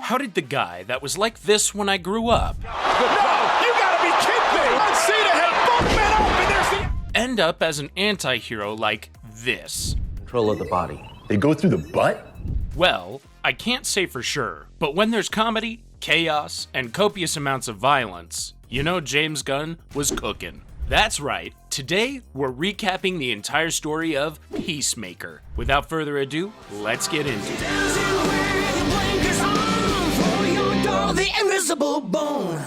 How did the guy that was like this when I grew up No! You gotta be kidding me! I've seen it have both men open their end up as an anti-hero like this? Control of the body. They go through the butt? Well, I can't say for sure, but when there's comedy, chaos, and copious amounts of violence, you know James Gunn was cooking. That's right, today we're recapping the entire story of Peacemaker. Without further ado, let's get into it. The invisible bone.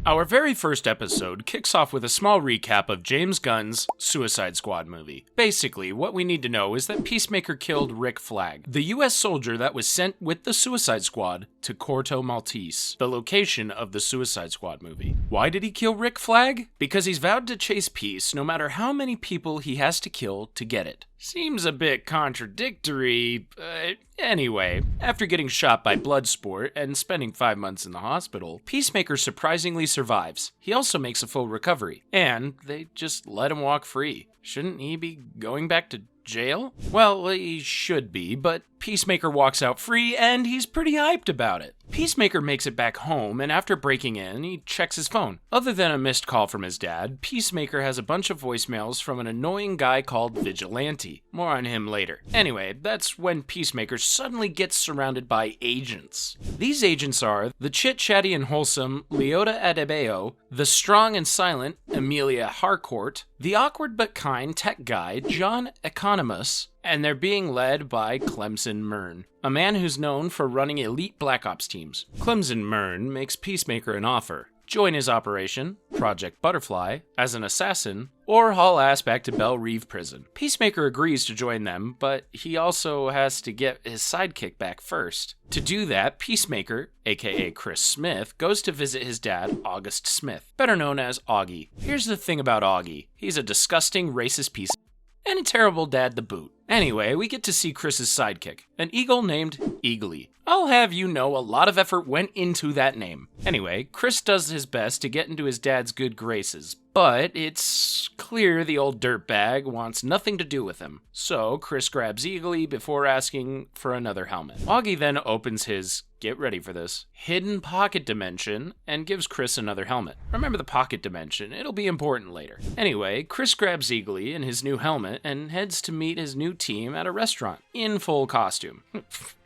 Our very first episode kicks off with a small recap of James Gunn's Suicide Squad movie. Basically, what we need to know is that Peacemaker killed Rick Flag, the US soldier that was sent with the Suicide Squad to Corto Maltese, the location of the Suicide Squad movie. Why did he kill Rick Flag? Because he's vowed to chase peace no matter how many people he has to kill to get it. Seems a bit contradictory, but anyway, after getting shot by Bloodsport and spending 5 months in the hospital, Peacemaker surprisingly survives. He also makes a full recovery, and they just let him walk free. Shouldn't he be going back to jail? Well, he should be, but Peacemaker walks out free, and he's pretty hyped about it. Peacemaker makes it back home, and after breaking in, he checks his phone. Other than a missed call from his dad, Peacemaker has a bunch of voicemails from an annoying guy called Vigilante. More on him later. Anyway, that's when Peacemaker suddenly gets surrounded by agents. These agents are the chit-chatty and wholesome Leota Adebayo, the strong and silent Amelia Harcourt, the awkward but kind tech guy John Economus, and they're being led by Clemson Mern, a man who's known for running elite Black Ops teams. Clemson Mern makes Peacemaker an offer. Join his operation, Project Butterfly, as an assassin, or haul ass back to Belle Reve prison. Peacemaker agrees to join them, but he also has to get his sidekick back first. To do that, Peacemaker, aka Chris Smith, goes to visit his dad, August Smith, better known as Augie. Here's the thing about Augie. He's a disgusting, racist piece and a terrible dad to boot. Anyway, we get to see Chris's sidekick, an eagle named Eagly. I'll have you know a lot of effort went into that name. Anyway, Chris does his best to get into his dad's good graces, but it's clear the old dirtbag wants nothing to do with him. So Chris grabs Eagly before asking for another helmet. Augie then opens his, get ready for this, hidden pocket dimension and gives Chris another helmet. Remember the pocket dimension, it'll be important later. Anyway, Chris grabs Eagly in his new helmet and heads to meet his new team at a restaurant, in full costume.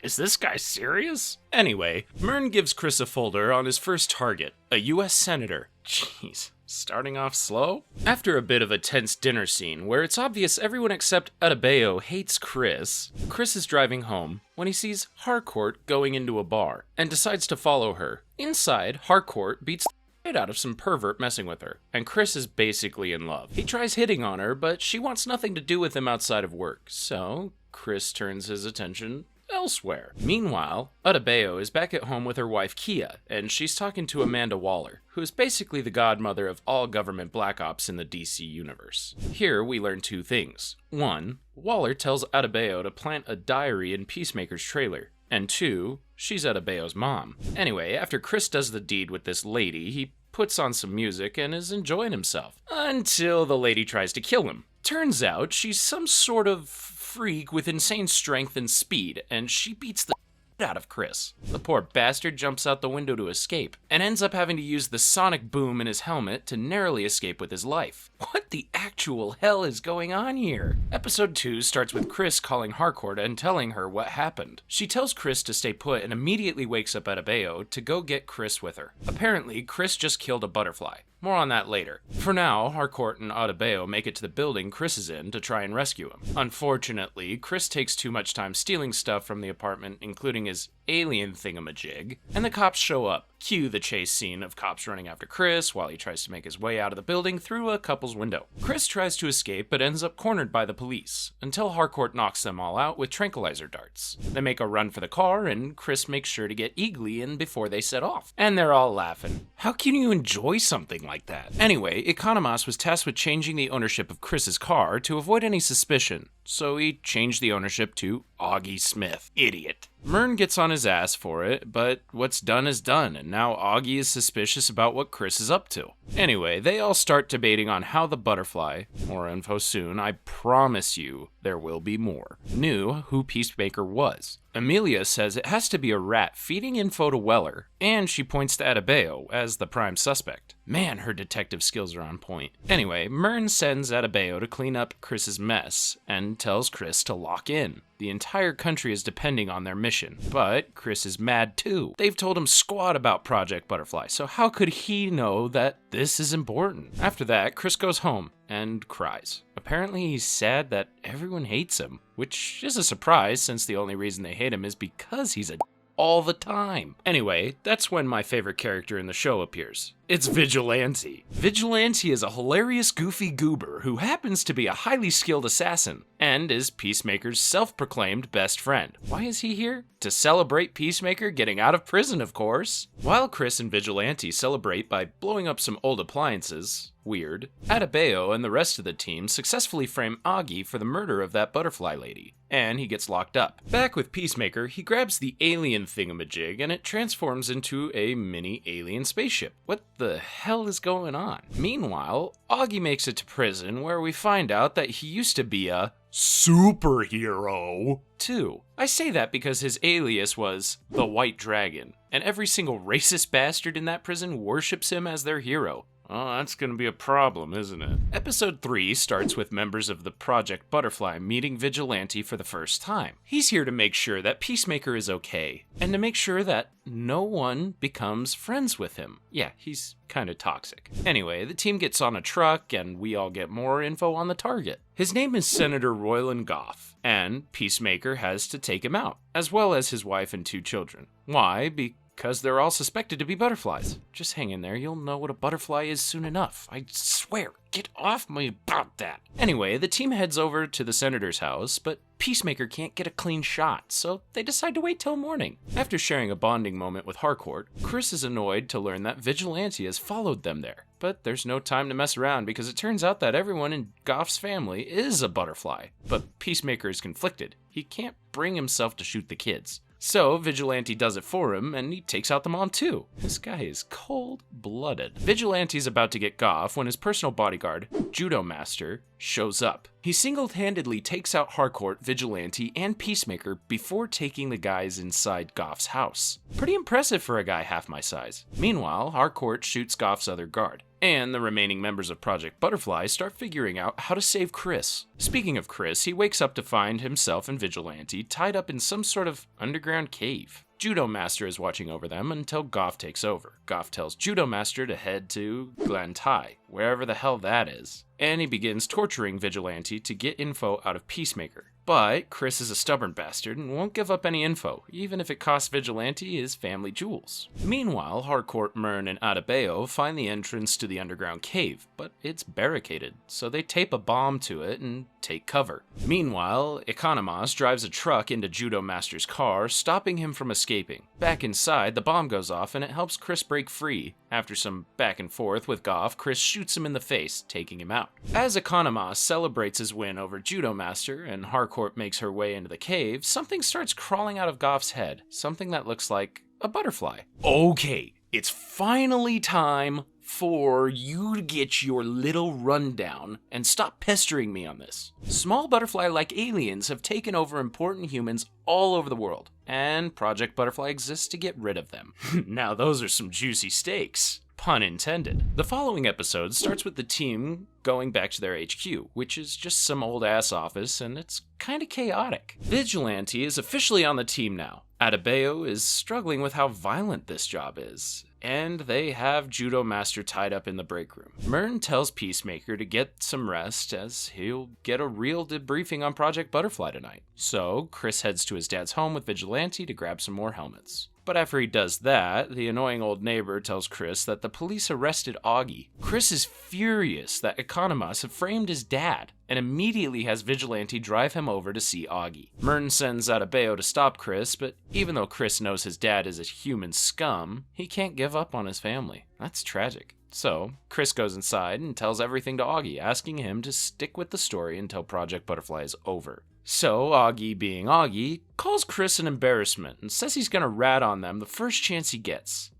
Is this guy serious? Anyway, Mern gives Chris a folder on his first target, a US senator. Jeez. Starting off slow? After a bit of a tense dinner scene where it's obvious everyone except Adebayo hates Chris is driving home when he sees Harcourt going into a bar and decides to follow her. Inside, Harcourt beats the shit out of some pervert messing with her, and Chris is basically in love. He tries hitting on her, but she wants nothing to do with him outside of work, so Chris turns his attention elsewhere. Meanwhile, Adebayo is back at home with her wife Kia, and she's talking to Amanda Waller, who is basically the godmother of all government Black Ops in the DC universe. Here we learn two things. One, Waller tells Adebayo to plant a diary in Peacemaker's trailer, and two, she's Adebayo's mom. Anyway, after Chris does the deed with this lady, he puts on some music and is enjoying himself, until the lady tries to kill him. Turns out she's some sort of freak with insane strength and speed, and she beats the out of Chris. The poor bastard jumps out the window to escape, and ends up having to use the sonic boom in his helmet to narrowly escape with his life. What the actual hell is going on here? Episode 2 starts with Chris calling Harcourt and telling her what happened. She tells Chris to stay put and immediately wakes up Adebayo to go get Chris with her. Apparently, Chris just killed a butterfly. More on that later. For now, Harcourt and Adebayo make it to the building Chris is in to try and rescue him. Unfortunately, Chris takes too much time stealing stuff from the apartment, including his alien thingamajig, and the cops show up. Cue the chase scene of cops running after Chris while he tries to make his way out of the building through a couple's window. Chris tries to escape but ends up cornered by the police, until Harcourt knocks them all out with tranquilizer darts. They make a run for the car, and Chris makes sure to get Eagly in before they set off. And they're all laughing. How can you enjoy something like that? Anyway, Economas was tasked with changing the ownership of Chris's car to avoid any suspicion, so he changed the ownership to Augie Smith. Idiot. Mern gets on his ass for it, but what's done is done, and now Augie is suspicious about what Chris is up to. Anyway, they all start debating on how the butterfly, more info soon, I promise you there will be more, knew who Peacemaker was. Amelia says it has to be a rat feeding info to Weller, and she points to Adebayo as the prime suspect. Man, her detective skills are on point. Anyway, Myrn sends Adebayo to clean up Chris's mess, and tells Chris to lock in. The entire country is depending on their mission, but Chris is mad too. They've told him squat about Project Butterfly, so how could he know that this is important? After that, Chris goes home and cries. Apparently he's sad that everyone hates him, which is a surprise since the only reason they hate him is because he's a all the time. Anyway, that's when my favorite character in the show appears. It's Vigilante. Vigilante is a hilarious goofy goober who happens to be a highly skilled assassin and is Peacemaker's self-proclaimed best friend. Why is he here? To celebrate Peacemaker getting out of prison, of course. While Chris and Vigilante celebrate by blowing up some old appliances, weird, Adebayo and the rest of the team successfully frame Augie for the murder of that butterfly lady, and he gets locked up. Back with Peacemaker, he grabs the alien thingamajig and it transforms into a mini alien spaceship. What the hell is going on? Meanwhile, Augie makes it to prison where we find out that he used to be a superhero too. I say that because his alias was the White Dragon, and every single racist bastard in that prison worships him as their hero. Oh, that's gonna be a problem, isn't it? Episode 3 starts with members of the Project Butterfly meeting Vigilante for the first time. He's here to make sure that Peacemaker is okay, and to make sure that no one becomes friends with him. Yeah, he's kinda toxic. Anyway, the team gets on a truck, and we all get more info on the target. His name is Senator Royland Goff, and Peacemaker has to take him out, as well as his wife and 2 children. Why? Because they're all suspected to be butterflies. Just hang in there, you'll know what a butterfly is soon enough. I swear, get off me about that. Anyway, the team heads over to the senator's house, but Peacemaker can't get a clean shot, so they decide to wait till morning. After sharing a bonding moment with Harcourt, Chris is annoyed to learn that Vigilante has followed them there. But there's no time to mess around because it turns out that everyone in Goff's family is a butterfly. But Peacemaker is conflicted. He can't bring himself to shoot the kids. So Vigilante does it for him, and he takes out the mom too. This guy is cold-blooded. Vigilante's about to get Goff when his personal bodyguard, Judo Master, shows up. He single-handedly takes out Harcourt, Vigilante, and Peacemaker before taking the guys inside Goff's house. Pretty impressive for a guy half my size. Meanwhile, Harcourt shoots Goff's other guard, and the remaining members of Project Butterfly start figuring out how to save Chris. Speaking of Chris, he wakes up to find himself and Vigilante tied up in some sort of underground cave. Judo Master is watching over them until Goff takes over. Goff tells Judo Master to head to Glantai, wherever the hell that is, and he begins torturing Vigilante to get info out of Peacemaker. But Chris is a stubborn bastard and won't give up any info, even if it costs Vigilante his family jewels. Meanwhile, Harcourt, Myrn, and Adebayo find the entrance to the underground cave, but it's barricaded, so they tape a bomb to it and take cover. Meanwhile, Economos drives a truck into Judo Master's car, stopping him from escaping. Back inside, the bomb goes off and it helps Chris break free. After some back and forth with Goff, Chris shoots him in the face, taking him out. As Economos celebrates his win over Judo Master and Harcourt makes her way into the cave, something starts crawling out of Goff's head, something that looks like a butterfly. Okay, it's finally time for you to get your little rundown and stop pestering me on this. Small butterfly-like aliens have taken over important humans all over the world, and Project Butterfly exists to get rid of them. Now those are some juicy steaks. Pun intended. The following episode starts with the team going back to their HQ, which is just some old-ass office, and it's kinda chaotic. Vigilante is officially on the team now. Adebayo is struggling with how violent this job is, and they have Judo Master tied up in the break room. Myrn tells Peacemaker to get some rest as he'll get a real debriefing on Project Butterfly tonight. So Chris heads to his dad's home with Vigilante to grab some more helmets. But after he does that, the annoying old neighbor tells Chris that the police arrested Augie. Chris is furious that Economos have framed his dad, and immediately has Vigilante drive him over to see Augie. Myrn sends Adebayo to stop Chris, but even though Chris knows his dad is a human scum, he can't give up on his family. That's tragic. So, Chris goes inside and tells everything to Augie, asking him to stick with the story until Project Butterfly is over. So, Augie, being Augie, calls Chris an embarrassment and says he's gonna rat on them the first chance he gets.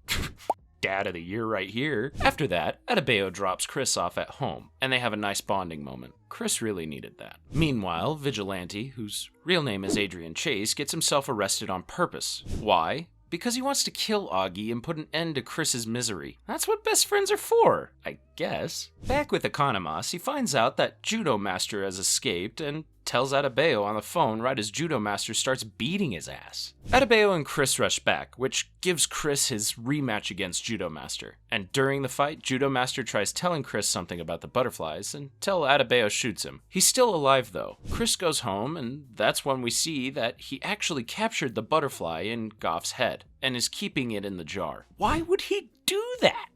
Dad of the year right here. After that, Adebayo drops Chris off at home, and they have a nice bonding moment. Chris really needed that. Meanwhile, Vigilante, whose real name is Adrian Chase, gets himself arrested on purpose. Why? Because he wants to kill Augie and put an end to Chris's misery. That's what best friends are for, I guess. Back with Economos, he finds out that Judo Master has escaped and tells Adebayo on the phone right as Judo Master starts beating his ass. Adebayo and Chris rush back, which gives Chris his rematch against Judo Master. And during the fight, Judo Master tries telling Chris something about the butterflies until Adebayo shoots him. He's still alive though. Chris goes home, and that's when we see that he actually captured the butterfly in Goff's head and is keeping it in the jar. Why would he do that?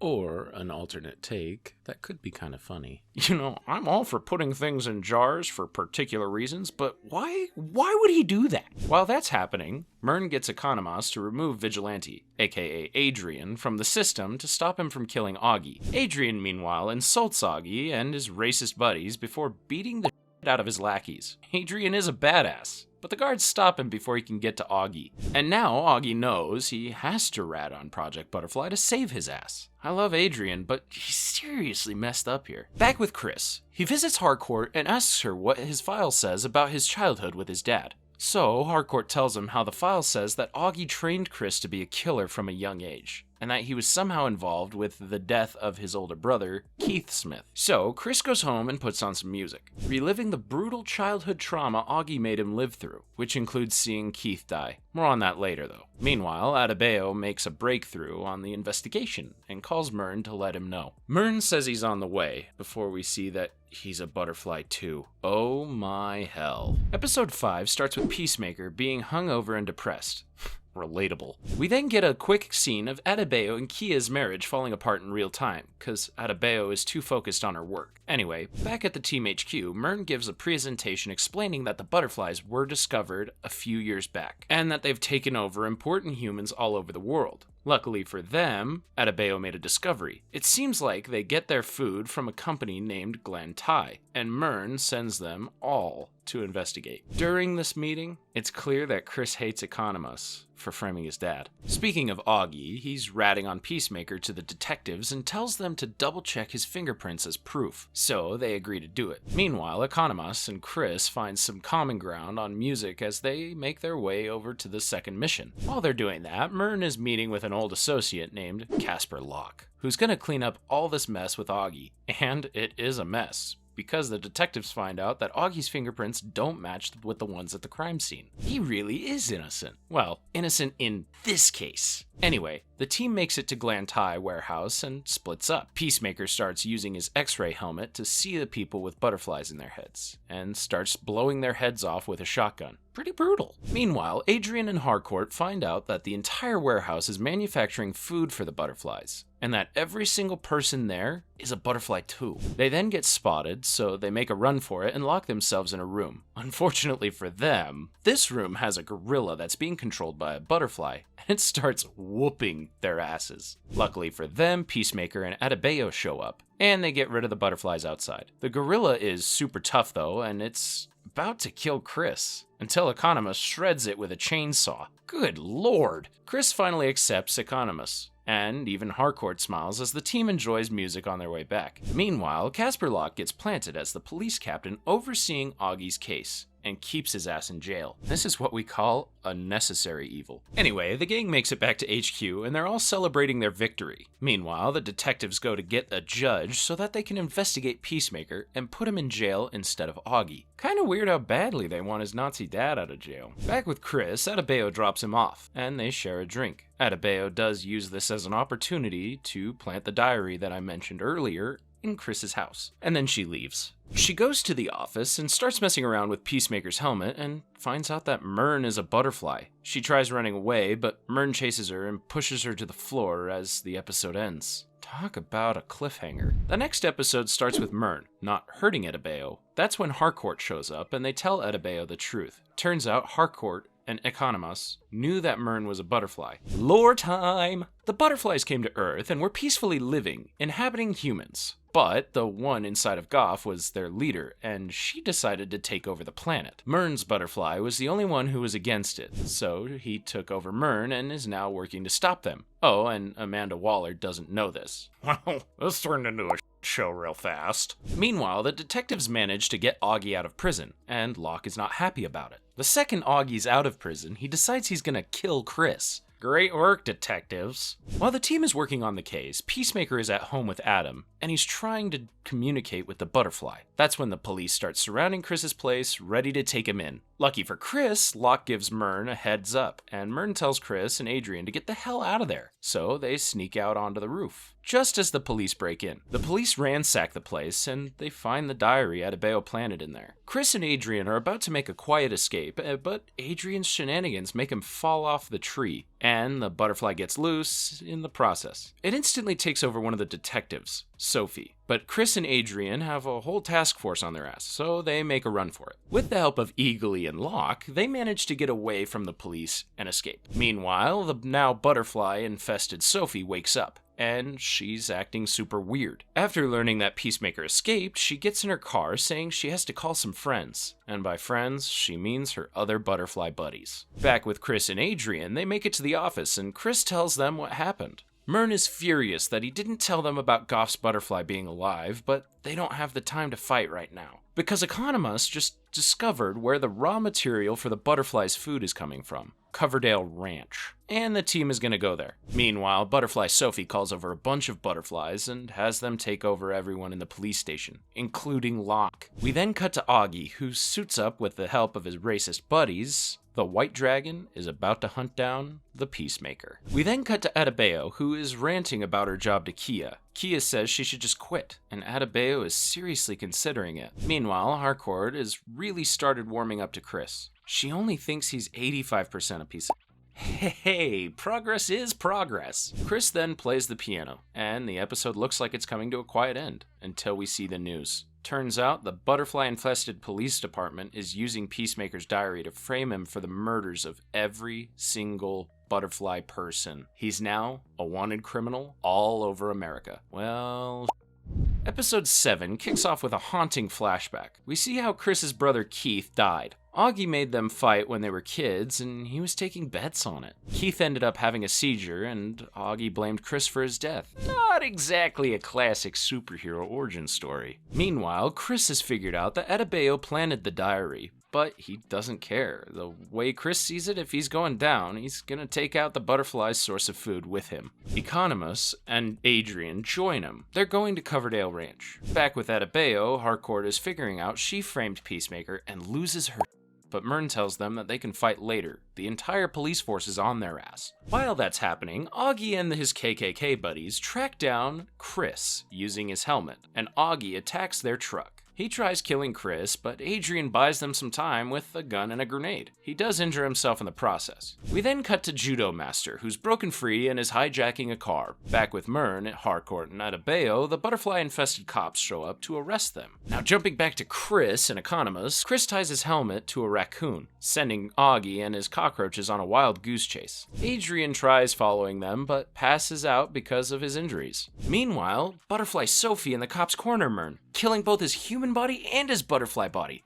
Or an alternate take that could be kind of funny. You know, I'm all for putting things in jars for particular reasons, but why would he do that? While that's happening, Myrn gets Economos to remove Vigilante, aka Adrian, from the system to stop him from killing Augie. Adrian, meanwhile, insults Augie and his racist buddies before beating the shit out of his lackeys. Adrian is a badass, but the guards stop him before he can get to Augie. And now Augie knows he has to rat on Project Butterfly to save his ass. I love Adrian, but he's seriously messed up here. Back with Chris. He visits Harcourt and asks her what his file says about his childhood with his dad. So Harcourt tells him how the file says that Augie trained Chris to be a killer from a young age, and that he was somehow involved with the death of his older brother, Keith Smith. So Chris goes home and puts on some music, reliving the brutal childhood trauma Augie made him live through, which includes seeing Keith die. More on that later though. Meanwhile, Adebayo makes a breakthrough on the investigation and calls Myrn to let him know. Myrn says he's on the way, before we see that he's a butterfly too. Oh my hell. Episode 5 starts with Peacemaker being hungover and depressed. Relatable. We then get a quick scene of Adebayo and Kia's marriage falling apart in real time, because Adebayo is too focused on her work. Anyway, back at the Team HQ, Myrn gives a presentation explaining that the butterflies were discovered a few years back, and that they've taken over important humans all over the world. Luckily for them, Adebayo made a discovery. It seems like they get their food from a company named Glen Tai, and Myrn sends them all to investigate. During this meeting, it's clear that Chris hates Economos for framing his dad. Speaking of Augie, he's ratting on Peacemaker to the detectives and tells them to double-check his fingerprints as proof, so they agree to do it. Meanwhile, Economos and Chris find some common ground on music as they make their way over to the second mission. While they're doing that, Myrn is meeting with an old associate named Casper Locke, who's gonna clean up all this mess with Augie. And it is a mess, because the detectives find out that Augie's fingerprints don't match with the ones at the crime scene. He really is innocent. Well, innocent in this case. Anyway, the team makes it to Glen Tai warehouse and splits up. Peacemaker starts using his X-ray helmet to see the people with butterflies in their heads, and starts blowing their heads off with a shotgun. Pretty brutal. Meanwhile, Adrian and Harcourt find out that the entire warehouse is manufacturing food for the butterflies, and that every single person there is a butterfly too. They then get spotted, so they make a run for it and lock themselves in a room. Unfortunately for them, this room has a gorilla that's being controlled by a butterfly, and it starts whooping their asses. Luckily for them, Peacemaker and Adebayo show up, and they get rid of the butterflies outside. The gorilla is super tough though, and it's about to kill Chris, until Economos shreds it with a chainsaw. Good lord! Chris finally accepts Economos, and even Harcourt smiles as the team enjoys music on their way back. Meanwhile, Casper Locke gets planted as the police captain overseeing Augie's case, and keeps his ass in jail. This is what we call a necessary evil. Anyway, the gang makes it back to HQ, and they're all celebrating their victory. Meanwhile, the detectives go to get a judge so that they can investigate Peacemaker and put him in jail instead of Augie. Kinda weird how badly they want his Nazi dad out of jail. Back with Chris, Adebayo drops him off, and they share a drink. Adebayo does use this as an opportunity to plant the diary that I mentioned earlier in Chris's house, and then she leaves. She goes to the office and starts messing around with Peacemaker's helmet and finds out that Myrn is a butterfly. She tries running away, but Myrn chases her and pushes her to the floor as the episode ends. Talk about a cliffhanger. The next episode starts with Myrn not hurting Adebayo. That's when Harcourt shows up and they tell Adebayo the truth. Turns out Harcourt and Economos knew that Myrn was a butterfly. Lore time! The butterflies came to Earth and were peacefully living, inhabiting humans. But the one inside of Goff was their leader, and she decided to take over the planet. Mern's butterfly was the only one who was against it, so he took over Mern and is now working to stop them. Oh, and Amanda Waller doesn't know this. Well, this turned into a show real fast. Meanwhile, the detectives manage to get Augie out of prison, and Locke is not happy about it. The second Augie's out of prison, he decides he's gonna kill Chris. Great work, detectives. While the team is working on the case, Peacemaker is at home with Adam, and he's trying to communicate with the butterfly. That's when the police start surrounding Chris's place, ready to take him in. Lucky for Chris, Locke gives Mern a heads up, and Mern tells Chris and Adrian to get the hell out of there, so they sneak out onto the roof. Just as the police break in, the police ransack the place, and they find the diary Adebayo planted in there. Chris and Adrian are about to make a quiet escape, but Adrian's shenanigans make him fall off the tree, and the butterfly gets loose in the process. It instantly takes over one of the detectives, Sophie. But Chris and Adrian have a whole task force on their ass, so they make a run for it. With the help of Eagly and Locke, they manage to get away from the police and escape. Meanwhile, the now butterfly-infested Sophie wakes up, and she's acting super weird. After learning that Peacemaker escaped, she gets in her car saying she has to call some friends. And by friends, she means her other butterfly buddies. Back with Chris and Adrian, they make it to the office, and Chris tells them what happened. Mern is furious that he didn't tell them about Goff's butterfly being alive, but they don't have the time to fight right now. Because Economus just discovered where the raw material for the butterfly's food is coming from, Coverdale Ranch. And the team is gonna go there. Meanwhile, Butterfly Sophie calls over a bunch of butterflies and has them take over everyone in the police station, including Locke. We then cut to Augie, who suits up with the help of his racist buddies. The White Dragon is about to hunt down the Peacemaker. We then cut to Adebayo, who is ranting about her job to Kia. Kia says she should just quit, and Adebayo is seriously considering it. Meanwhile, Harcourt is really started warming up to Chris. She only thinks he's 85% a piece of... Hey, progress is progress. Chris then plays the piano, and the episode looks like it's coming to a quiet end, until we see the news. Turns out the butterfly-infested police department is using Peacemaker's diary to frame him for the murders of every single butterfly person. He's now a wanted criminal all over America. Well... Episode 7 kicks off with a haunting flashback. We see how Chris's brother Keith died. Augie made them fight when they were kids, and he was taking bets on it. Keith ended up having a seizure, and Augie blamed Chris for his death. Not exactly a classic superhero origin story. Meanwhile, Chris has figured out that Adebayo planted the diary, but he doesn't care. The way Chris sees it, if he's going down, he's gonna take out the butterfly's source of food with him. Economus and Adrian join him. They're going to Coverdale Ranch. Back with Adebayo, Harcourt is figuring out she framed Peacemaker and loses her. But Mern tells them that they can fight later. The entire police force is on their ass. While that's happening, Augie and his KKK buddies track down Chris using his helmet, and Augie attacks their truck. He tries killing Chris, but Adrian buys them some time with a gun and a grenade. He does injure himself in the process. We then cut to Judo Master, who's broken free and is hijacking a car. Back with Mern, Harcourt, and Adebayo, the butterfly-infested cops show up to arrest them. Now jumping back to Chris and Economus, Chris ties his helmet to a raccoon, sending Augie and his cockroaches on a wild goose chase. Adrian tries following them, but passes out because of his injuries. Meanwhile, Butterfly Sophie and the cops corner Mern, killing both his human body and his butterfly body.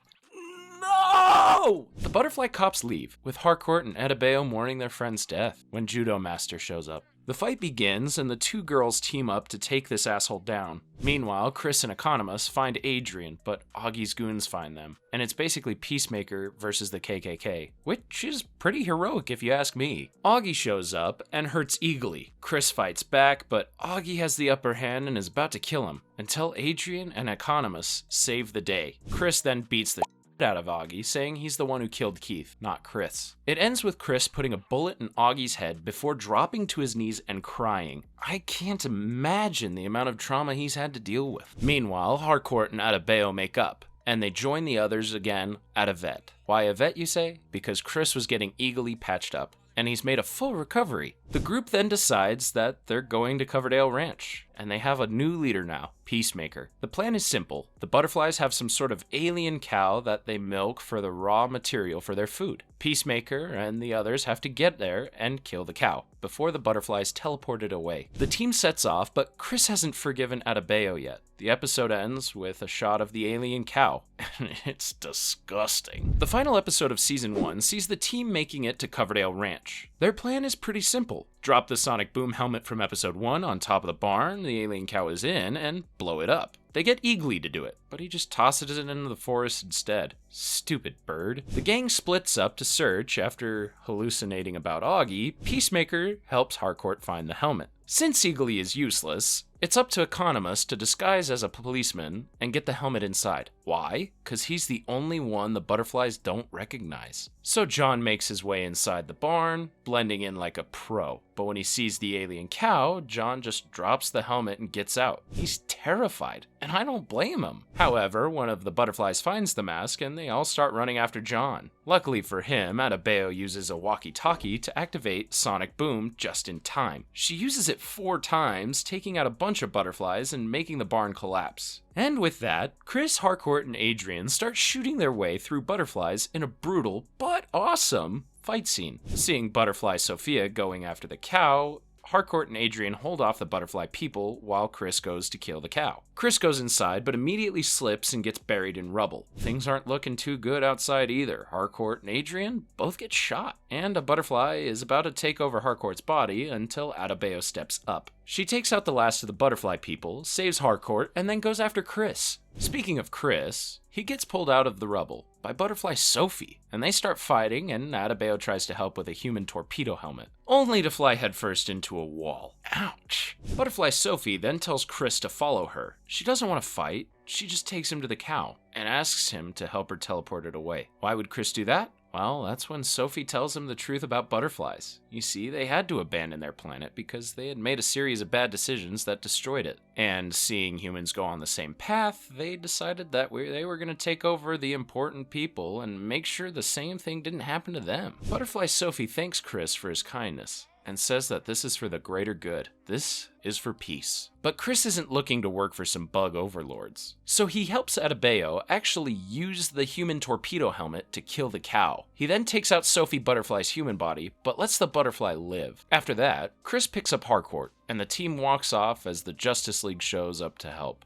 No! The butterfly cops leave, with Harcourt and Adebayo mourning their friend's death when Judo Master shows up. The fight begins, and the two girls team up to take this asshole down. Meanwhile, Chris and Economus find Adrian, but Augie's goons find them. And it's basically Peacemaker versus the KKK, which is pretty heroic if you ask me. Augie shows up and hurts Eagly. Chris fights back, but Augie has the upper hand and is about to kill him, until Adrian and Economus save the day. Chris then beats the out of Augie, saying he's the one who killed Keith, not Chris. It ends with Chris putting a bullet in Augie's head before dropping to his knees and crying. I can't imagine the amount of trauma he's had to deal with. Meanwhile, Harcourt and Adebayo make up, and they join the others again at a vet. Why a vet, you say? Because Chris was getting eagerly patched up, and he's made a full recovery. The group then decides that they're going to Coverdale Ranch, and they have a new leader now, Peacemaker. The plan is simple. The butterflies have some sort of alien cow that they milk for the raw material for their food. Peacemaker and the others have to get there and kill the cow before the butterflies teleport it away. The team sets off, but Chris hasn't forgiven Adebayo yet. The episode ends with a shot of the alien cow, and it's disgusting. The final episode of Season 1 sees the team making it to Coverdale Ranch. Their plan is pretty simple. Drop the sonic boom helmet from Episode 1 on top of the barn the alien cow is in, and blow it up. They get Eagly to do it, but he just tosses it into the forest instead. Stupid bird. The gang splits up to search after hallucinating about Augie. Peacemaker helps Harcourt find the helmet. Since Eagly is useless, it's up to Economos to disguise as a policeman and get the helmet inside. Why? Because he's the only one the butterflies don't recognize. So John makes his way inside the barn, blending in like a pro. But when he sees the alien cow, John just drops the helmet and gets out. He's terrified, and I don't blame him. However, one of the butterflies finds the mask and they all start running after John. Luckily for him, Adebayo uses a walkie-talkie to activate Sonic Boom just in time. She uses it 4 times, taking out a bunch of butterflies and making the barn collapse. And with that, Chris, Harcourt, and Adrian start shooting their way through butterflies in a brutal but awesome fight scene. Seeing Butterfly Sophia going after the cow, Harcourt and Adrian hold off the butterfly people while Chris goes to kill the cow. Chris goes inside but immediately slips and gets buried in rubble. Things aren't looking too good outside either. Harcourt and Adrian both get shot, and a butterfly is about to take over Harcourt's body until Adebayo steps up. She takes out the last of the butterfly people, saves Harcourt, and then goes after Chris. Speaking of Chris, he gets pulled out of the rubble by Butterfly Sophie, and they start fighting, and Adebayo tries to help with a human torpedo helmet, only to fly headfirst into a wall. Ouch. Butterfly Sophie then tells Chris to follow her. She doesn't want to fight, she just takes him to the cow, and asks him to help her teleport it away. Why would Chris do that? Well, that's when Sophie tells him the truth about butterflies. You see, they had to abandon their planet because they had made a series of bad decisions that destroyed it. And seeing humans go on the same path, they decided that they were going to take over the important people and make sure the same thing didn't happen to them. Butterfly Sophie thanks Chris for his kindness and says that this is for the greater good. This is for peace. But Chris isn't looking to work for some bug overlords. So he helps Adebayo actually use the human torpedo helmet to kill the cow. He then takes out Sophie Butterfly's human body, but lets the butterfly live. After that, Chris picks up Harcourt, and the team walks off as the Justice League shows up to help.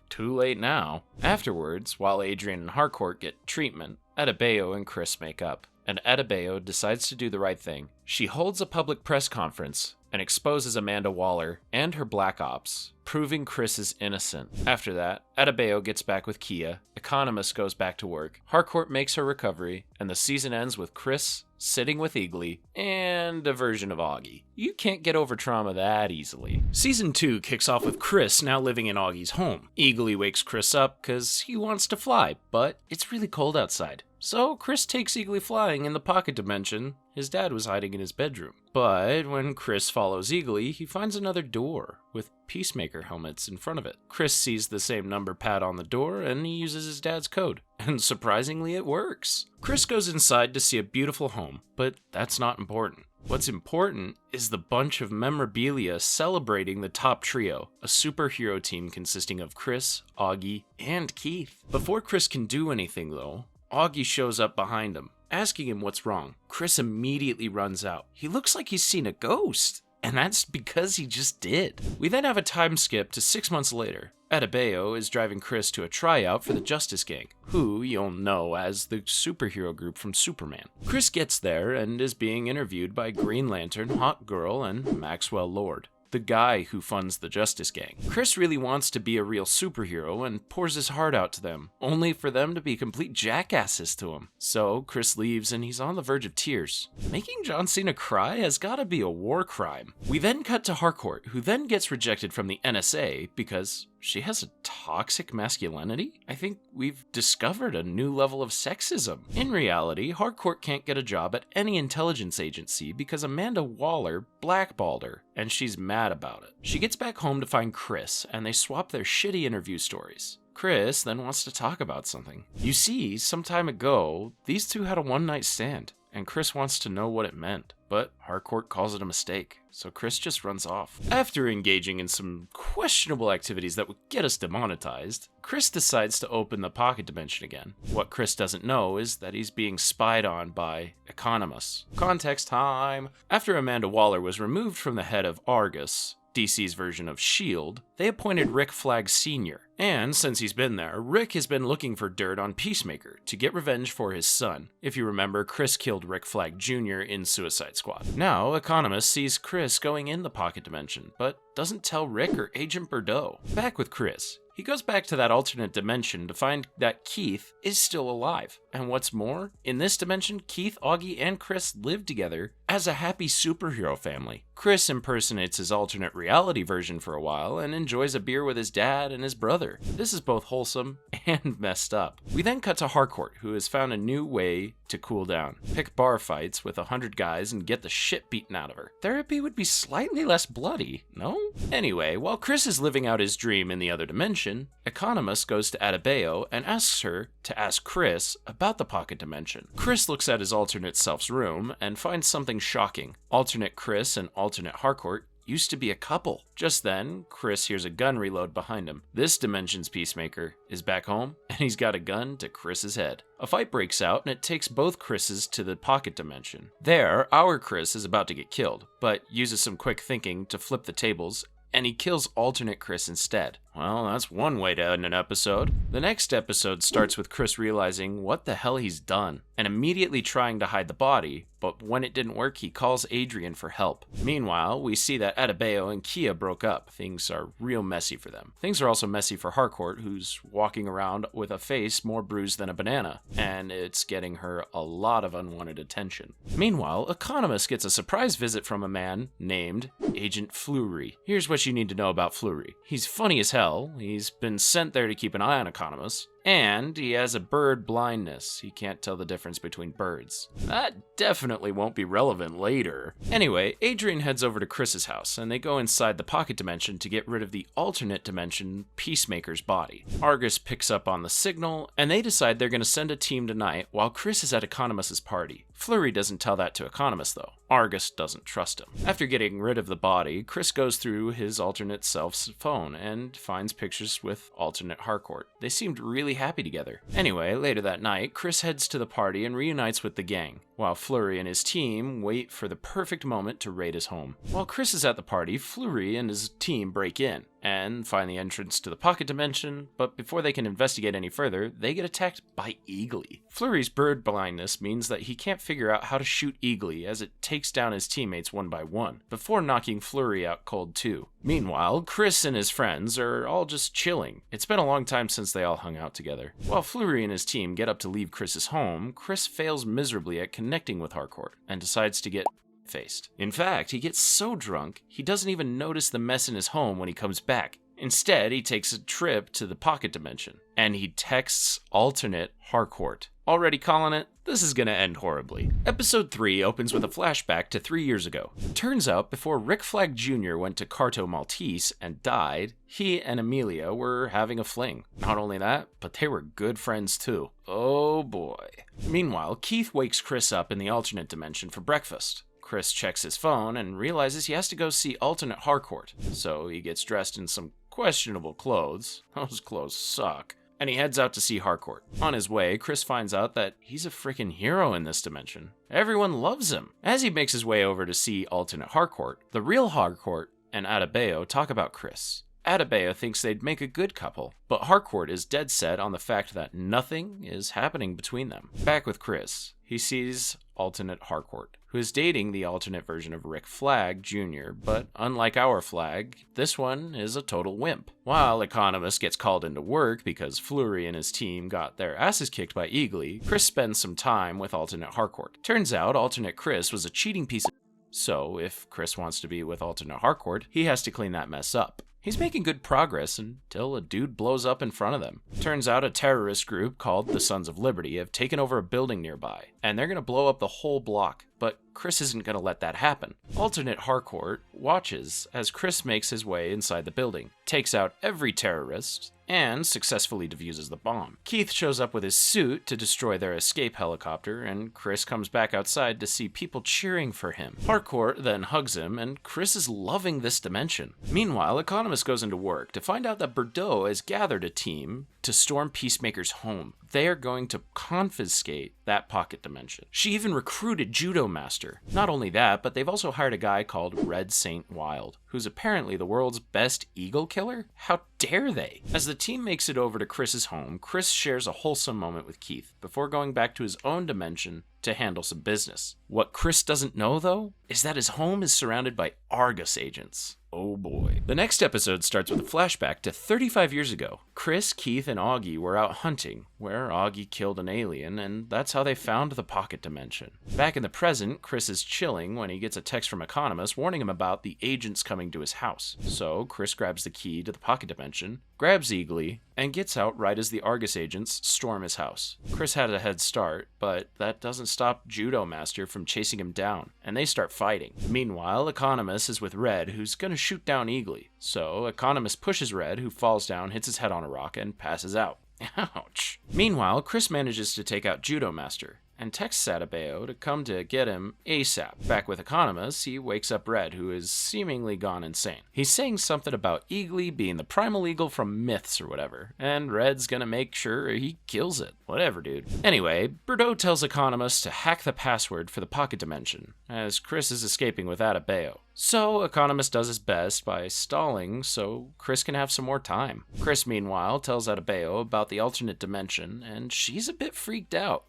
Too late now. Afterwards, while Adrian and Harcourt get treatment, Adebayo and Chris make up, and Adebayo decides to do the right thing. She holds a public press conference and exposes Amanda Waller and her Black Ops, proving Chris is innocent. After that, Adebayo gets back with Kia, Economos goes back to work, Harcourt makes her recovery, and the season ends with Chris sitting with Eagly and a version of Augie. You can't get over trauma that easily. Season 2 kicks off with Chris now living in Augie's home. Eagly wakes Chris up because he wants to fly, but it's really cold outside. So Chris takes Eagly flying in the pocket dimension his dad was hiding in his bedroom. But when Chris follows Eagly, he finds another door with Peacemaker helmets in front of it. Chris sees the same number pad on the door and he uses his dad's code. And surprisingly, it works. Chris goes inside to see a beautiful home, but that's not important. What's important is the bunch of memorabilia celebrating the top trio, a superhero team consisting of Chris, Augie, and Keith. Before Chris can do anything though, Augie shows up behind him, asking him what's wrong. Chris immediately runs out. He looks like he's seen a ghost, and that's because he just did. We then have a time skip to 6 months later. Adebayo is driving Chris to a tryout for the Justice Gang, who you'll know as the superhero group from Superman. Chris gets there and is being interviewed by Green Lantern, Hawk Girl, and Maxwell Lord, the guy who funds the Justice Gang. Chris really wants to be a real superhero and pours his heart out to them, only for them to be complete jackasses to him. So Chris leaves and he's on the verge of tears. Making John Cena cry has gotta be a war crime. We then cut to Harcourt, who then gets rejected from the NSA because she has a toxic masculinity? I think we've discovered a new level of sexism. In reality, Harcourt can't get a job at any intelligence agency because Amanda Waller blackballed her, and she's mad about it. She gets back home to find Chris, and they swap their shitty interview stories. Chris then wants to talk about something. You see, some time ago, these two had a one-night stand, and Chris wants to know what it meant, but Harcourt calls it a mistake, so Chris just runs off. After engaging in some questionable activities that would get us demonetized, Chris decides to open the pocket dimension again. What Chris doesn't know is that he's being spied on by Economus. Context time! After Amanda Waller was removed from the head of Argus, DC's version of S.H.I.E.L.D., they appointed Rick Flag Sr., and since he's been there, Rick has been looking for dirt on Peacemaker to get revenge for his son. If you remember, Chris killed Rick Flag Jr. in Suicide Squad. Now, Economus sees Chris going in the pocket dimension, but doesn't tell Rick or Agent Bordeaux. Back with Chris, he goes back to that alternate dimension to find that Keith is still alive. And what's more, in this dimension, Keith, Augie, and Chris live together as a happy superhero family. Chris impersonates his alternate reality version for a while and enjoys a beer with his dad and his brother. This is both wholesome and messed up. We then cut to Harcourt, who has found a new way to cool down. Pick bar fights with 100 guys and get the shit beaten out of her. Therapy would be slightly less bloody, no? Anyway, while Chris is living out his dream in the other dimension, Economus goes to Adebayo and asks her to ask Chris about the pocket dimension. Chris looks at his alternate self's room and finds something shocking. Alternate Chris and alternate Harcourt used to be a couple. Just then, Chris hears a gun reload behind him. This dimension's Peacemaker is back home, and he's got a gun to Chris's head. A fight breaks out, and it takes both Chris's to the pocket dimension. There, our Chris is about to get killed, but uses some quick thinking to flip the tables, and he kills alternate Chris instead. Well, that's one way to end an episode. The next episode starts with Chris realizing what the hell he's done, and immediately trying to hide the body, but when it didn't work, he calls Adrian for help. Meanwhile, we see that Adebayo and Kia broke up. Things are real messy for them. Things are also messy for Harcourt, who's walking around with a face more bruised than a banana, and it's getting her a lot of unwanted attention. Meanwhile, Economus gets a surprise visit from a man named Agent Fleury. Here's what you need to know about Fleury. He's funny as hell. He's been sent there to keep an eye on Economus, and he has a bird blindness. He can't tell the difference between birds. That definitely won't be relevant later. Anyway, Adrian heads over to Chris's house, and they go inside the pocket dimension to get rid of the alternate dimension Peacemaker's body. Argus picks up on the signal, and they decide they're going to send a team tonight while Chris is at Economus's party. Fleury doesn't tell that to Economus, though. Argus doesn't trust him. After getting rid of the body, Chris goes through his alternate self's phone and finds pictures with alternate Harcourt. They seemed really happy together. Anyway, later that night, Chris heads to the party and reunites with the gang, while Fleury and his team wait for the perfect moment to raid his home. While Chris is at the party, Fleury and his team break in and find the entrance to the pocket dimension, but before they can investigate any further, they get attacked by Eagly. Fleury's bird blindness means that he can't figure out how to shoot Eagly, as it takes down his teammates one by one, before knocking Fleury out cold too. Meanwhile, Chris and his friends are all just chilling. It's been a long time since they all hung out together. While Fleury and his team get up to leave Chris's home, Chris fails miserably at connecting with Harcourt and decides to get faced. In fact, he gets so drunk, he doesn't even notice the mess in his home when he comes back. Instead, he takes a trip to the pocket dimension, and he texts alternate Harcourt. Already calling it, this is gonna end horribly. Episode 3 opens with a flashback to 3 years ago. Turns out, before Rick Flag Jr. went to Carto Maltese and died, he and Amelia were having a fling. Not only that, but they were good friends too. Oh boy. Meanwhile, Keith wakes Chris up in the alternate dimension for breakfast. Chris checks his phone and realizes he has to go see alternate Harcourt, so he gets dressed in some questionable clothes. Those clothes suck. And he heads out to see Harcourt. On his way, Chris finds out that he's a freaking hero in this dimension. Everyone loves him. As he makes his way over to see alternate Harcourt, the real Harcourt and Adebayo talk about Chris. Adebayo thinks they'd make a good couple, but Harcourt is dead set on the fact that nothing is happening between them. Back with Chris, he sees alternate Harcourt, who is dating the alternate version of Rick Flag Jr., but unlike our Flag, this one is a total wimp. While Economus gets called into work because Fleury and his team got their asses kicked by Eagly, Chris spends some time with alternate Harcourt. Turns out alternate Chris was a cheating piece of so if Chris wants to be with alternate Harcourt, he has to clean that mess up. He's making good progress until a dude blows up in front of them. Turns out a terrorist group called the Sons of Liberty have taken over a building nearby, and they're going to blow up the whole block, but Chris isn't going to let that happen. Alternate Harcourt watches as Chris makes his way inside the building, takes out every terrorist, and successfully defuses the bomb. Keith shows up with his suit to destroy their escape helicopter, and Chris comes back outside to see people cheering for him. Harcourt then hugs him, and Chris is loving this dimension. Meanwhile, Economist goes into work to find out that Bordeaux has gathered a team to storm Peacemaker's home. They are going to confiscate that pocket dimension. She even recruited Judo Master. Not only that, but they've also hired a guy called Red Saint Wild, who's apparently the world's best eagle killer? How dare they? As the team makes it over to Chris's home, Chris shares a wholesome moment with Keith before going back to his own dimension to handle some business. What Chris doesn't know, though, is that his home is surrounded by Argus agents. Oh boy. The next episode starts with a flashback to 35 years ago. Chris, Keith, and Augie were out hunting, where Augie killed an alien, and that's how they found the pocket dimension. Back in the present, Chris is chilling when he gets a text from Economist warning him about the agents coming to his house. So Chris grabs the key to the pocket dimension, grabs Eagly, and gets out right as the Argus agents storm his house. Chris had a head start, but that doesn't stop Judo Master from chasing him down, and they start fighting. Meanwhile, Economist is with Red, who's gonna shoot down Eagly. So Economist pushes Red, who falls down, hits his head on a rock, and passes out. Ouch. Meanwhile, Chris manages to take out Judo Master and texts Adebayo to come to get him ASAP. Back with Economist, he wakes up Red, who is seemingly gone insane. He's saying something about Eagly being the primal eagle from myths or whatever, and Red's gonna make sure he kills it. Whatever, dude. Anyway, Bordeaux tells Economist to hack the password for the pocket dimension, as Chris is escaping with Adebayo. So Economist does his best by stalling so Chris can have some more time. Chris, meanwhile, tells Adebayo about the alternate dimension, and she's a bit freaked out.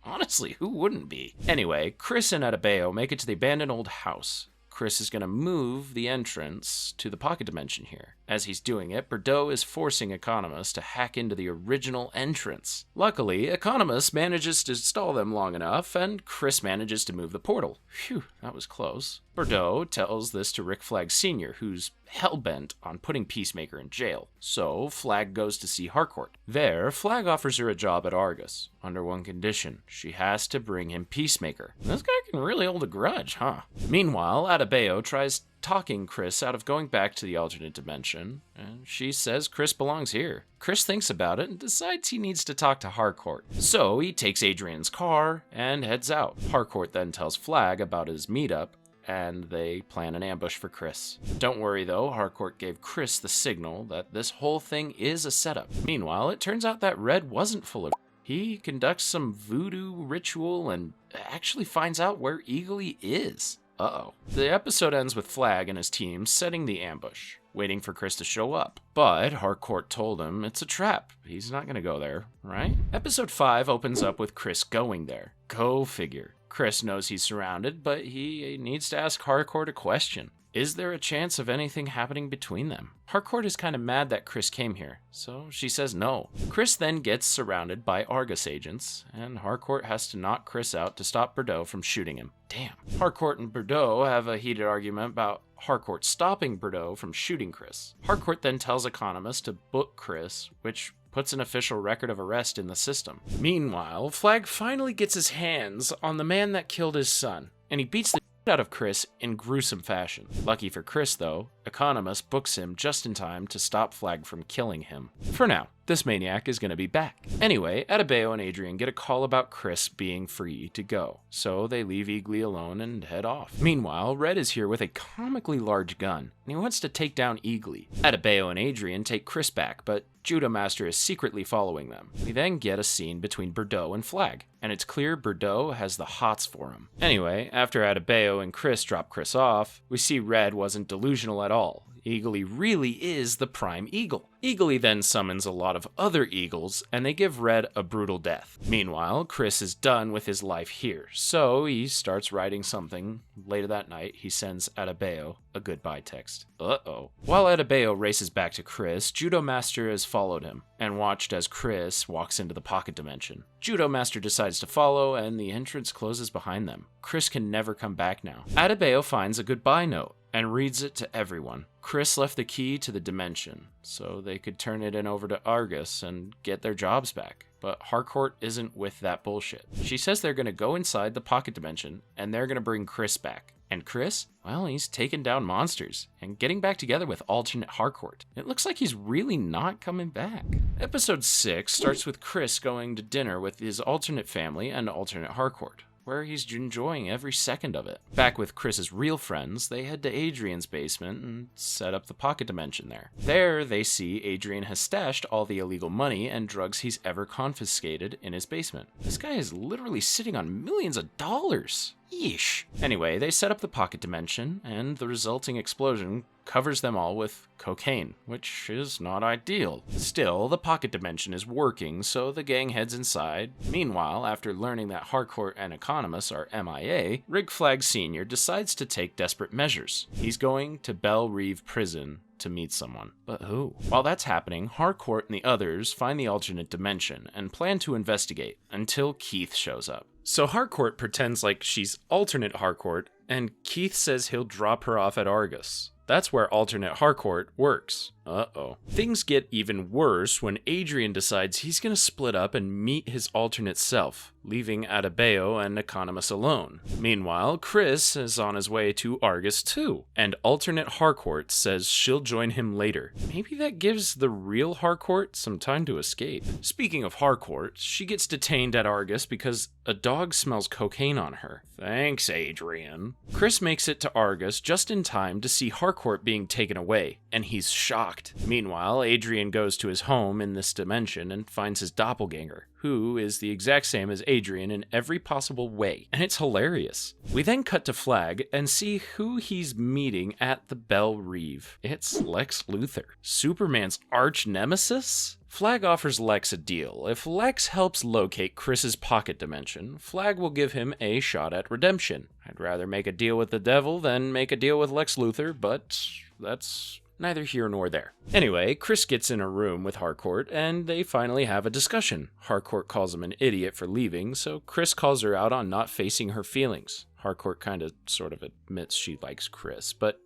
Honestly, who wouldn't be? Anyway, Chris and Adebayo make it to the abandoned old house. Chris is going to move the entrance to the pocket dimension here. As he's doing it, Bordeaux is forcing Economist to hack into the original entrance. Luckily, Economist manages to stall them long enough, and Chris manages to move the portal. Phew, that was close. Bordeaux tells this to Rick Flag Sr., who's hell-bent on putting Peacemaker in jail. So Flag goes to see Harcourt. There, Flag offers her a job at Argus, under one condition. She has to bring him Peacemaker. This guy can really hold a grudge, huh? Meanwhile, Adebayo tries talking Chris out of going back to the alternate dimension, and she says Chris belongs here. Chris thinks about it and decides he needs to talk to Harcourt. So he takes Adrian's car and heads out. Harcourt then tells Flag about his meetup, and they plan an ambush for Chris. Don't worry though, Harcourt gave Chris the signal that this whole thing is a setup. Meanwhile, it turns out that Red wasn't full of He conducts some voodoo ritual and actually finds out where Eagly is. Uh-oh. The episode ends with Flag and his team setting the ambush, waiting for Chris to show up. But Harcourt told him it's a trap. He's not gonna go there, right? Episode 5 opens up with Chris going there. Go figure. Chris knows he's surrounded, but he needs to ask Harcourt a question. Is there a chance of anything happening between them? Harcourt is kind of mad that Chris came here, so she says no. Chris then gets surrounded by Argus agents, and Harcourt has to knock Chris out to stop Bordeaux from shooting him. Damn. Harcourt and Bordeaux have a heated argument about Harcourt stopping Bordeaux from shooting Chris. Harcourt then tells Economist to book Chris, which puts an official record of arrest in the system. Meanwhile, Flag finally gets his hands on the man that killed his son, and he beats the out of Chris in gruesome fashion. Lucky for Chris, though, Economist books him just in time to stop Flag from killing him. For now, this maniac is going to be back. Anyway, Adebayo and Adrian get a call about Chris being free to go, so they leave Eagly alone and head off. Meanwhile, Red is here with a comically large gun, and he wants to take down Eagly. Adebayo and Adrian take Chris back, but Judo Master is secretly following them. We then get a scene between Bordeaux and Flag, and it's clear Bordeaux has the hots for him. Anyway, after Adebayo and Chris drop Chris off, we see Red wasn't delusional at all. Eagly really is the prime eagle. Eagly then summons a lot of other eagles, and they give Red a brutal death. Meanwhile, Chris is done with his life here, so he starts writing something. Later that night, he sends Adebayo a goodbye text. Uh-oh. While Adebayo races back to Chris, Judo Master has followed him, and watched as Chris walks into the pocket dimension. Judo Master decides to follow, and the entrance closes behind them. Chris can never come back now. Adebayo finds a goodbye note, and reads it to everyone. Chris left the key to the dimension so they could turn it in over to Argus and get their jobs back. But Harcourt isn't with that bullshit. She says they're going to go inside the pocket dimension and they're going to bring Chris back. And Chris? Well, he's taking down monsters and getting back together with alternate Harcourt. It looks like he's really not coming back. Episode 6 starts with Chris going to dinner with his alternate family and alternate Harcourt, where he's enjoying every second of it. Back with Chris's real friends, they head to Adrian's basement and set up the pocket dimension there. There, they see Adrian has stashed all the illegal money and drugs he's ever confiscated in his basement. This guy is literally sitting on millions of dollars. Yeesh. Anyway, they set up the pocket dimension, and the resulting explosion covers them all with cocaine, which is not ideal. Still, the pocket dimension is working, so the gang heads inside. Meanwhile, after learning that Harcourt and Economos are MIA, Rick Flag Sr. decides to take desperate measures. He's going to Belle Reve Prison to meet someone. But who? While that's happening, Harcourt and the others find the alternate dimension and plan to investigate until Keith shows up. So Harcourt pretends like she's alternate Harcourt, and Keith says he'll drop her off at Argus. That's where alternate Harcourt works. Uh-oh. Things get even worse when Adrian decides he's gonna split up and meet his alternate self, leaving Adebayo and Economos alone. Meanwhile, Chris is on his way to Argus too, and alternate Harcourt says she'll join him later. Maybe that gives the real Harcourt some time to escape. Speaking of Harcourt, she gets detained at Argus because a dog smells cocaine on her. Thanks, Adrian. Chris makes it to Argus just in time to see Harcourt being taken away, and he's shocked. Meanwhile, Adrian goes to his home in this dimension and finds his doppelganger, who is the exact same as Adrian in every possible way, and it's hilarious. We then cut to Flag and see who he's meeting at the Belle Reve. It's Lex Luthor, Superman's arch nemesis? Flag offers Lex a deal. If Lex helps locate Chris's pocket dimension, Flag will give him a shot at redemption. I'd rather make a deal with the devil than make a deal with Lex Luthor, but that's neither here nor there. Anyway, Chris gets in a room with Harcourt, and they finally have a discussion. Harcourt calls him an idiot for leaving, so Chris calls her out on not facing her feelings. Harcourt sort of admits she likes Chris, but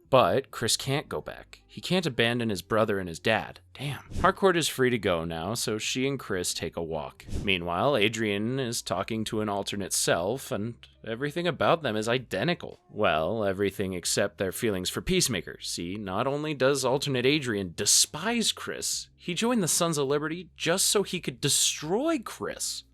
Chris can't go back. He can't abandon his brother and his dad. Damn. Harcourt is free to go now, so she and Chris take a walk. Meanwhile, Adrian is talking to an alternate self, and everything about them is identical. Well, everything except their feelings for Peacemaker. See, not only does alternate Adrian despise Chris, he joined the Sons of Liberty just so he could destroy Chris.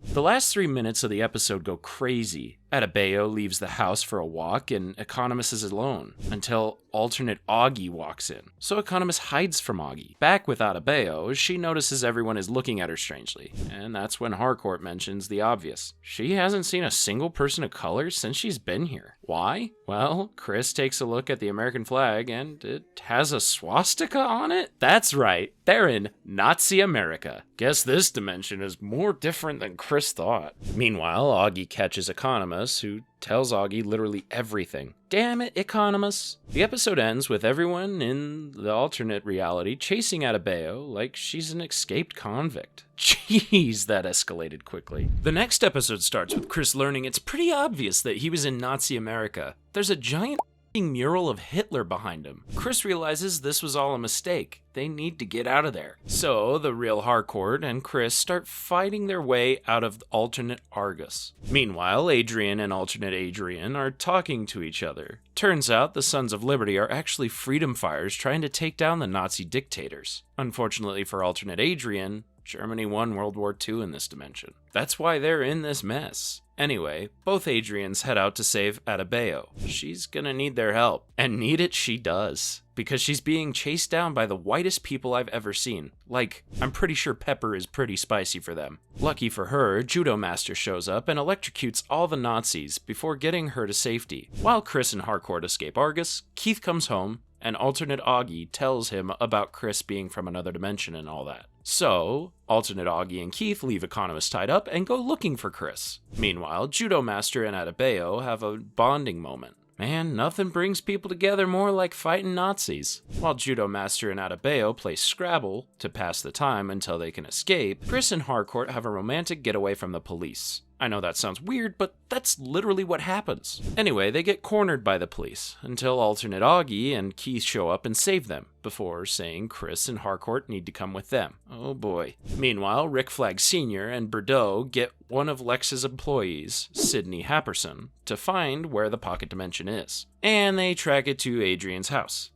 The last 3 minutes of the episode go crazy. Adebayo leaves the house for a walk, and Economos is alone, until alternate Augie walks in. So Economos hides from Augie. Back with Adebayo, she notices everyone is looking at her strangely, and that's when Harcourt mentions the obvious. She hasn't seen a single person of color since she's been here. Why? Well, Chris takes a look at the American flag, and it has a swastika on it? That's right, they're in Nazi America. Guess this dimension is more different than Chris thought. Meanwhile, Augie catches Economos, who tells Augie literally everything. Damn it, Economos. The episode ends with everyone in the alternate reality chasing Adebayo like she's an escaped convict. Jeez, that escalated quickly. The next episode starts with Chris learning it's pretty obvious that he was in Nazi America. There's a giant mural of Hitler behind him. Chris realizes this was all a mistake. They need to get out of there. So the real Harcourt and Chris start fighting their way out of alternate Argus. Meanwhile, Adrian and alternate Adrian are talking to each other. Turns out the Sons of Liberty are actually freedom fighters trying to take down the Nazi dictators. Unfortunately for alternate Adrian, Germany won World War II in this dimension. That's why they're in this mess. Anyway, both Adrians head out to save Adebayo. She's gonna need their help. And need it she does. Because she's being chased down by the whitest people I've ever seen. Like, I'm pretty sure pepper is pretty spicy for them. Lucky for her, Judo Master shows up and electrocutes all the Nazis before getting her to safety. While Chris and Harcourt escape Argus, Keith comes home, and alternate Augie tells him about Chris being from another dimension and all that. So, alternate Augie and Keith leave Economos tied up and go looking for Chris. Meanwhile, Judo Master and Adebayo have a bonding moment. Man, nothing brings people together more like fighting Nazis. While Judo Master and Adebayo play Scrabble to pass the time until they can escape, Chris and Harcourt have a romantic getaway from the police. I know that sounds weird, but that's literally what happens. Anyway, they get cornered by the police until alternate Augie and Keith show up and save them, before saying Chris and Harcourt need to come with them. Oh boy. Meanwhile, Rick Flag Sr. and Bordeaux get one of Lex's employees, Sidney Happerson, to find where the pocket dimension is, and they track it to Adrian's house.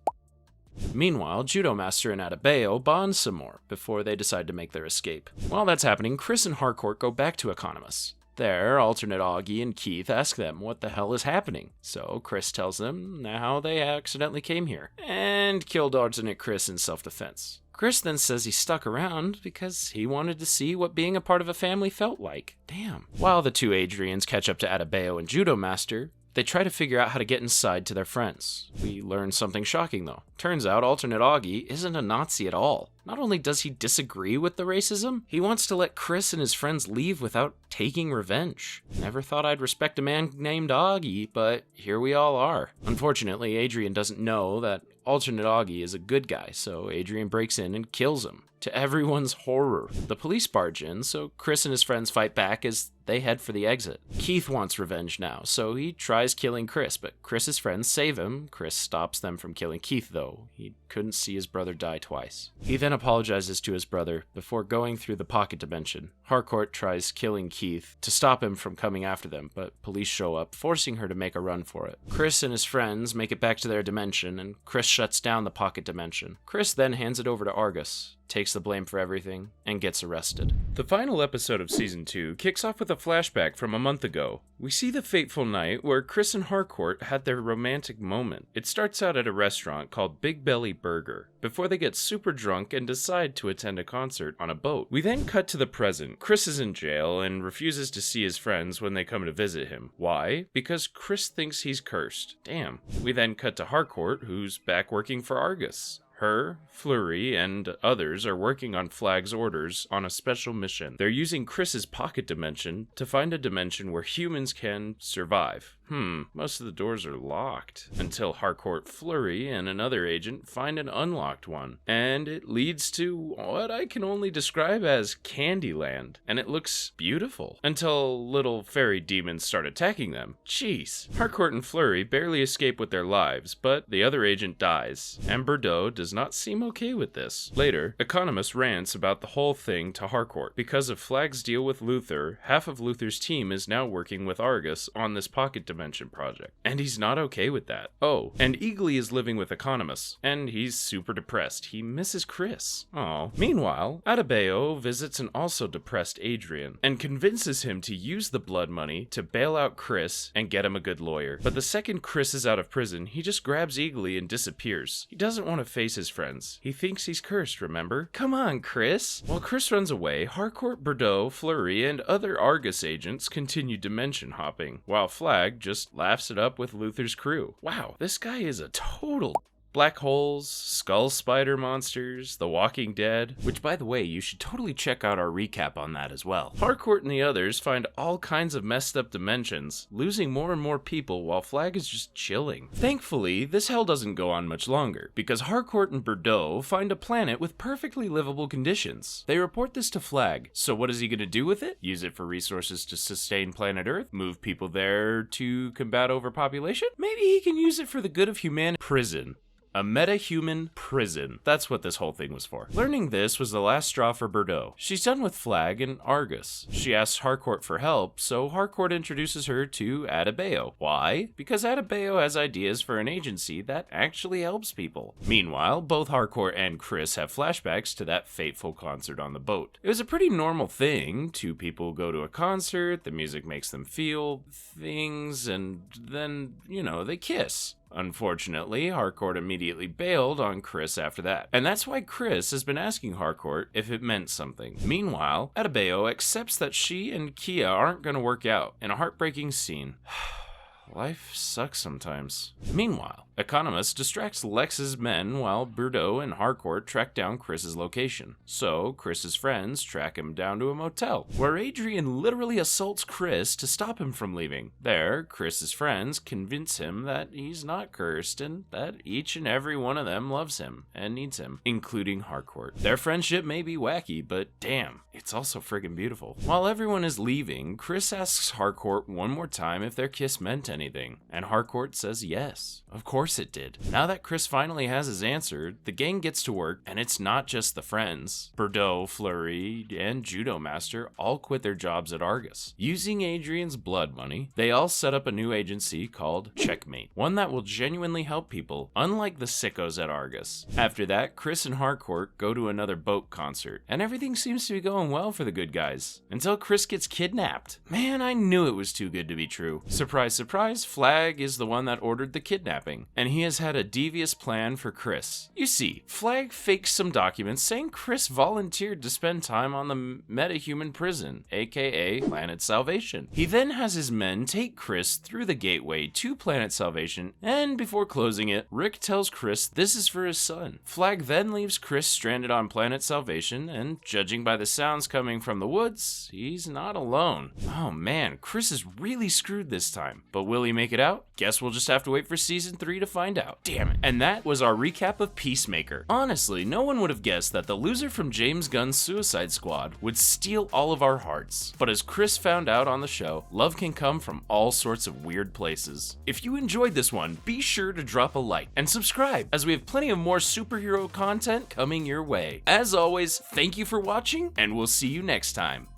Meanwhile, Judo Master and Adebayo bond some more before they decide to make their escape. While that's happening, Chris and Harcourt go back to Economus. There, alternate Augie and Keith ask them what the hell is happening, so Chris tells them how they accidentally came here, and killed alternate Chris in self-defense. Chris then says he stuck around because he wanted to see what being a part of a family felt like. Damn. While the two Adrians catch up to Adebayo and Judo Master, they try to figure out how to get inside to their friends. We learn something shocking though. Turns out alternate Augie isn't a Nazi at all. Not only does he disagree with the racism, he wants to let Chris and his friends leave without taking revenge. Never thought I'd respect a man named Augie, but here we all are. Unfortunately, Adrian doesn't know that alternate Augie is a good guy, so Adrian breaks in and kills him. To everyone's horror. The police barge in, so Chris and his friends fight back as they head for the exit. Keith wants revenge now, so he tries killing Chris, but Chris's friends save him. Chris stops them from killing Keith, though. He couldn't see his brother die twice. He then apologizes to his brother before going through the pocket dimension. Harcourt tries killing Keith to stop him from coming after them, but police show up, forcing her to make a run for it. Chris and his friends make it back to their dimension, and Chris shuts down the pocket dimension. Chris then hands it over to Argus, takes the blame for everything, and gets arrested. The final episode of Season 2 kicks off with a flashback from a month ago. We see the fateful night where Chris and Harcourt had their romantic moment. It starts out at a restaurant called Big Belly Burger, before they get super drunk and decide to attend a concert on a boat. We then cut to the present. Chris is in jail and refuses to see his friends when they come to visit him. Why? Because Chris thinks he's cursed. Damn. We then cut to Harcourt, who's back working for Argus. Her, Fleury, and others are working on Flag's orders on a special mission. They're using Chris's pocket dimension to find a dimension where humans can survive. Most of the doors are locked. Until Harcourt, Fleury, and another agent find an unlocked one. And it leads to what I can only describe as Candyland. And it looks beautiful. Until little fairy demons start attacking them. Jeez. Harcourt and Fleury barely escape with their lives, but the other agent dies. And Bordeaux does not seem okay with this. Later, Economus rants about the whole thing to Harcourt. Because of Flag's deal with Luther, half of Luther's team is now working with Argus on this pocket dimension project. And he's not okay with that. Oh, and Eagly is living with Economus, and he's super depressed. He misses Chris. Aw. Meanwhile, Adebayo visits an also depressed Adrian, and convinces him to use the blood money to bail out Chris and get him a good lawyer. But the second Chris is out of prison, he just grabs Eagly and disappears. He doesn't want to face his friends. He thinks he's cursed, remember? Come on, Chris! While Chris runs away, Harcourt, Bordeaux, Fleury, and other Argus agents continue dimension hopping, while Flag just laughs it up with Luther's crew. Wow, this guy is a total... Black holes, skull spider monsters, The Walking Dead, which by the way, you should totally check out our recap on that as well. Harcourt and the others find all kinds of messed up dimensions, losing more and more people while Flag is just chilling. Thankfully, this hell doesn't go on much longer, because Harcourt and Bordeaux find a planet with perfectly livable conditions. They report this to Flag, so what is he gonna do with it? Use it for resources to sustain planet Earth? Move people there to combat overpopulation? Maybe he can use it for the good of humanity. Prison. A meta-human prison. That's what this whole thing was for. Learning this was the last straw for Bordeaux. She's done with Flag and Argus. She asks Harcourt for help, so Harcourt introduces her to Adebayo. Why? Because Adebayo has ideas for an agency that actually helps people. Meanwhile, both Harcourt and Chris have flashbacks to that fateful concert on the boat. It was a pretty normal thing. Two people go to a concert, the music makes them feel things, and then, they kiss. Unfortunately, Harcourt immediately bailed on Chris after that. And that's why Chris has been asking Harcourt if it meant something. Meanwhile, Adebayo accepts that she and Kia aren't going to work out in a heartbreaking scene. Life sucks sometimes. Meanwhile, Economos distracts Lex's men while Bordeaux and Harcourt track down Chris's location. So, Chris's friends track him down to a motel, where Adrian literally assaults Chris to stop him from leaving. There, Chris's friends convince him that he's not cursed and that each and every one of them loves him and needs him, including Harcourt. Their friendship may be wacky, but damn, it's also friggin' beautiful. While everyone is leaving, Chris asks Harcourt one more time if their kiss meant anything, and Harcourt says yes. Of course it did. Now that Chris finally has his answer, the gang gets to work, and it's not just the friends. Bordeaux, Fleury, and Judo Master all quit their jobs at Argus. Using Adrian's blood money, they all set up a new agency called Checkmate, one that will genuinely help people, unlike the sickos at Argus. After that, Chris and Harcourt go to another boat concert, and everything seems to be going well for the good guys, until Chris gets kidnapped. Man, I knew it was too good to be true. Surprise, surprise, Flag is the one that ordered the kidnapping, and he has had a devious plan for Chris. You see, Flag fakes some documents saying Chris volunteered to spend time on the metahuman prison, aka Planet Salvation. He then has his men take Chris through the gateway to Planet Salvation, and before closing it, Rick tells Chris this is for his son. Flag then leaves Chris stranded on Planet Salvation, and judging by the sounds coming from the woods, he's not alone. Oh man, Chris is really screwed this time, but will he make it out? Guess we'll just have to wait for season 3 to find out. Damn it. And that was our recap of Peacemaker. Honestly, no one would have guessed that the loser from James Gunn's Suicide Squad would steal all of our hearts. But as Chris found out on the show, love can come from all sorts of weird places. If you enjoyed this one, be sure to drop a like and subscribe, as we have plenty of more superhero content coming your way. As always, thank you for watching, and we'll see you next time.